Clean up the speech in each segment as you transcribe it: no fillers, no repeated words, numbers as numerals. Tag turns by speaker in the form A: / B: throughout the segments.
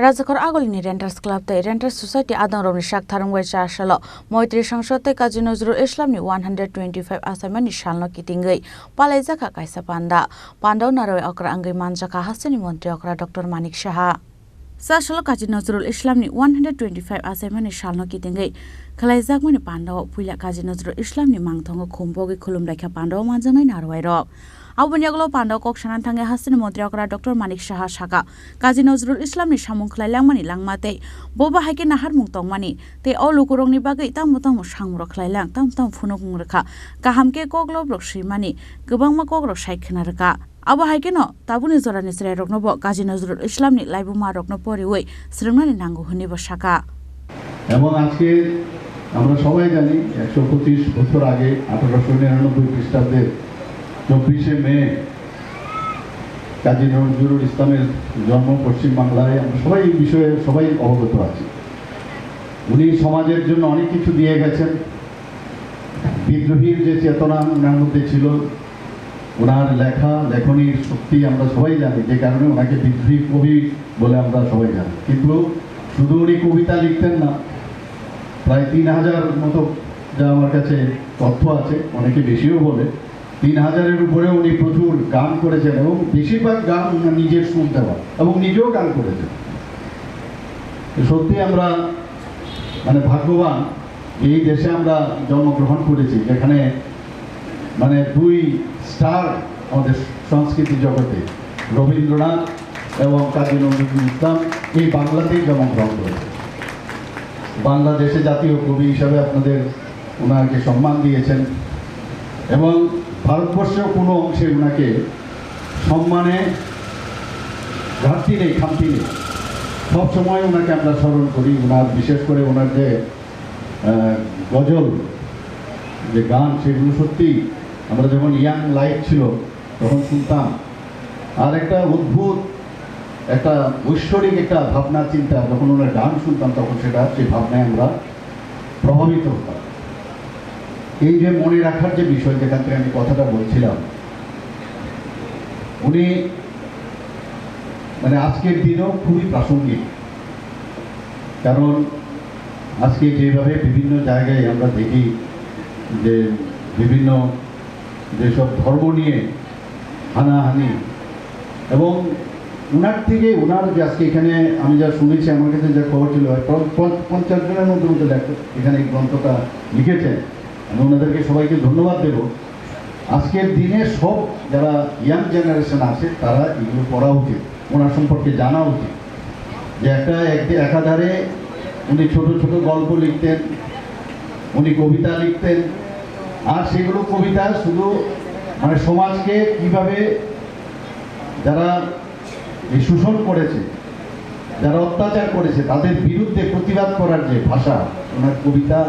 A: রাজকর আগলিনি renters club তাই renters society আদংরমনি শাক থারংবাই চাশাল মৈত্রী সংসদ তাই কাজী নজরুল ইসলামনি 125 আসামানি সালনো কিতিঙ্গই পালাইজাকা কাইসা পান্ডাও নারয় অকরা আঙ্গই মানজাকা হাসিনি মন্ত্রী অকরা ডক্টর মানিক সাহা চাশাল কাজী নজরুল ইসলামনি 125 আসামানি সালনো কিতিঙ্গই খালাইজাকমানি পান্ডাও পুইলা কাজী নজরুল ইসলামনি মাংথঙ্গ খুমবগি খুলুম রাখা পান্ডাও মানজাঙ্গাই নারওয়াই রক আবনিয়াগুলো পান্ডাও কক সানান থাঙ্গে হাসিনি মন্ত্রী অকরা ডক্টর মানিক সাহা সাকা কাজী নজরুল ইসলামনি সামুং খ্লাইলাংমানি লাংমাতে ববা হাইকে নাহার মুং তংমানি তে অ লুকুরংনি বাগै তাमो तामो सांग्र ख्लाइलां ताम फुनुगुं रखा काहामके कग्लब रक सैमानि गोबांमा कग्रक साइखना रखा आबो हाइके न ताबुनि जरानि स्राय रकनबो काजী नजरुल इस्लामनि लाइबुमा रकन परिवै स्रंनानि नांगौ हनिबो साका
B: এবং আজকে আমরা সবাই জানি 125 বছর আগে 1899 খ্রিস্টাব্দের 24শে মে কাজী নজরুল ইসলামের জন্ম পশ্চিম বাংলায়। আমরা সবাই এই বিষয়ে সবাই অবগত আছি। উনি সমাজের জন্য অনেক কিছু দিয়ে গেছেন। বিদ্রোহীর যে চেতনা ওনার মধ্যে ছিল, ওনার লেখনীর শক্তি আমরা সবাই জানি, যে কারণে ওনাকে বিদ্রোহী কবি বলে আমরা সবাই জানি। কিন্তু শুধু উনি কবিতা লিখতেন না, প্রায় 3000 মতো যা আমার কাছে তথ্য আছে, অনেকে বেশিও বলে 3000-এর উপরে উনি প্রচুর গান করেছেন এবং বেশিরভাগ গান নিজের সুর দেওয়া এবং নিজেও গান করেছেন। সত্যি আমরা ভাগ্যবান, এই দেশে আমরা জন্মগ্রহণ করেছি যেখানে দুই স্টার আমাদের সংস্কৃতি জগতে, রবীন্দ্রনাথ এবং কাজী নজরুল ইসলাম এই বাংলাতেই জন্মগ্রহণ করেছে। বাংলাদেশে জাতীয় কবি হিসাবে আপনাদের ওনাকে সম্মান দিয়েছেন এবং ভারতবর্ষেও কোনো অংশে ওনাকে সম্মানে ঘাটতি নেই, খামতি নেই। সবসময় ওনাকে আমরা স্মরণ করি। ওনার বিশেষ করে ওনার যে গজল, যে গান, সেগুলো সত্যি আমরা যখন ইয়াং লাইফ ছিল তখন শুনতাম। আর একটা অদ্ভুত একটা ঐশ্বরিক একটা ভাবনা চিন্তা, যখন ওনার গান শুনতাম তখন সেই ভাবনায় আমরা প্রভাবিত হতাম। এই যে মনে রাখার যে বিষয়, যেখান থেকে আমি কথাটা বলছিলাম, উনি আজকের দিনেও খুবই প্রাসঙ্গিক। কারণ আজকে যেভাবে বিভিন্ন জায়গায় আমরা দেখি যে বিভিন্ন যেসব ধর্ম নিয়ে হানাহানি, এবং ওনার থেকে ওনার যে আজকে এখানে আমি যা শুনেছি, আমার কাছে যা খবর ছিল 50 জনের মধ্যে লেখক এখানে এই গ্রন্থটা লিখেছেন। আমি ওনাদেরকে সবাইকে ধন্যবাদ দেব। আজকের দিনে সব যারা ইয়াং জেনারেশন আছে তারা এগুলো পড়া উচিত, ওনার সম্পর্কে জানা উচিত। যে একাধারে উনি ছোট ছোট গল্প লিখতেন, উনি কবিতা লিখতেন, আর সেগুলো কবিতা শুধু সমাজকে কিভাবে যারা এই শোষণ করেছে, যারা অত্যাচার করেছে তাদের বিরুদ্ধে প্রতিবাদ করার যে ভাষা, ওনার কবিতা,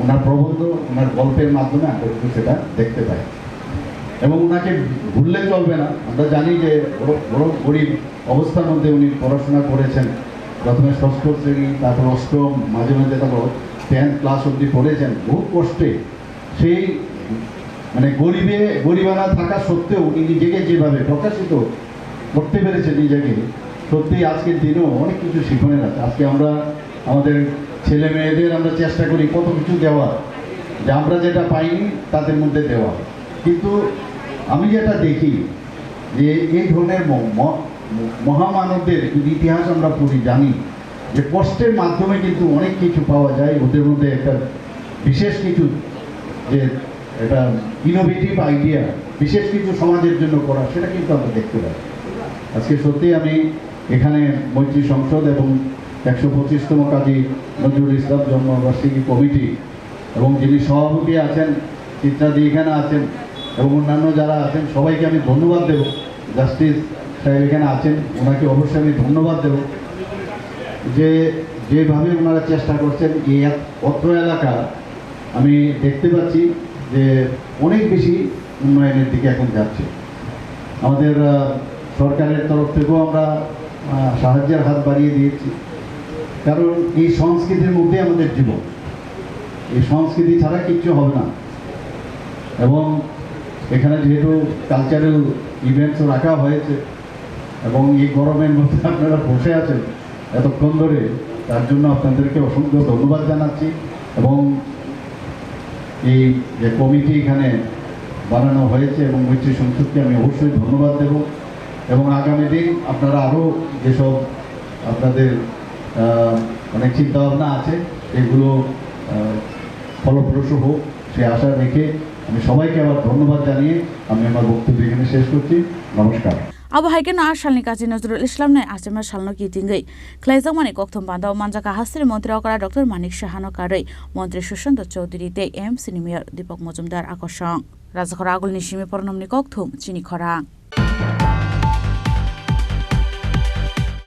B: ওনার প্রবন্ধ, ওনার গল্পের মাধ্যমে আমরা সেটা দেখতে পাই। এবং ওনাকে ভুললে চলবে না। আমরা জানি যে বড় গরিব অবস্থার মধ্যে উনি পড়াশোনা করেছেন। প্রথমে ষষ্ঠ শ্রেণী, তারপর অষ্টম, মাঝে মাঝে তারপর 10th ক্লাস অবধি পড়েছেন বহু কষ্টে। সেই গরিবানা থাকা সত্ত্বেও উনি নিজেকে যেভাবে প্রকাশিত করতে পেরেছেন নিজেকে, সত্যি আজকের দিনেও অনেক কিছু শিখনের আছে। আজকে আমরা আমাদের ছেলে মেয়েদের আমরা চেষ্টা করি কত কিছু দেওয়ার, যে আমরা যেটা পাইনি তাদের মধ্যে দেওয়া। কিন্তু আমি যেটা দেখি যে এই ধরনের মহামানবদের ইতিহাস আমরা পড়ি, জানি যে কষ্টের মাধ্যমে কিন্তু অনেক কিছু পাওয়া যায়। ওদের মধ্যে একটা বিশেষ কিছু, যে একটা ইনোভেটিভ আইডিয়া, বিশেষ কিছু সমাজের জন্য করা, সেটা কিন্তু আমরা দেখতে পাই। আজকে সত্যি আমি এখানে মৈত্রী সংসদ এবং 125তম কাজী নজরুল ইসলাম জন্মবার্ষিকী কমিটি এবং যিনি সভাপতি আছেন চিত্রাদি এখানে আছেন এবং অন্যান্য যারা আছেন সবাইকে আমি ধন্যবাদ দেব। জাস্টিস সাহেব এখানে আছেন, ওনাকে অবশ্যই আমি ধন্যবাদ দেব যে যেভাবে ওনারা চেষ্টা করছেন। এই অত্র এলাকা আমি দেখতে পাচ্ছি যে অনেক বেশি উন্নয়নের দিকে এখন যাচ্ছে। আমাদের সরকারের তরফ থেকেও আমরা সাহায্যের হাত বাড়িয়ে দিয়েছি। কারণ এই সংস্কৃতির মধ্যে আমাদের জীবন, এই সংস্কৃতি ছাড়া কিচ্ছু হবে না। এবং এখানে যেহেতু কালচারাল ইভেন্টসও রাখা হয়েছে এবং এই গরমের মধ্যে আপনারা বসে আছেন, এতক্ষণ ধরে, তার জন্য আপনাদেরকে অসংখ্য ধন্যবাদ জানাচ্ছি। এবং এই যে কমিটি এখানে বানানো হয়েছে এবং মৈত্রী সংসদকে আমি অবশ্যই ধন্যবাদ দেব। এবং আগামী দিন আপনারা আরও যেসব আপনাদের অনেক চিন্তাভাবনা আছে এগুলো ফলপ্রসূ হোক সে আশা রেখে আমি সবাইকে আবার ধন্যবাদ জানিয়ে আমি আমার বক্তব্য এখানে শেষ করছি। নমস্কার।
A: Abo haiken na shalni kaji Nazrul Islam ne asema shalno kitingai Klaizang mani kokthom bandao manjaka hasri mantri okara Dr. Manik Shahano karai mantri Sushant Chaudhary te MC Mayor Deepak Majumdar akosang Rajakhora agul nishimi pornomni kokthom chini khora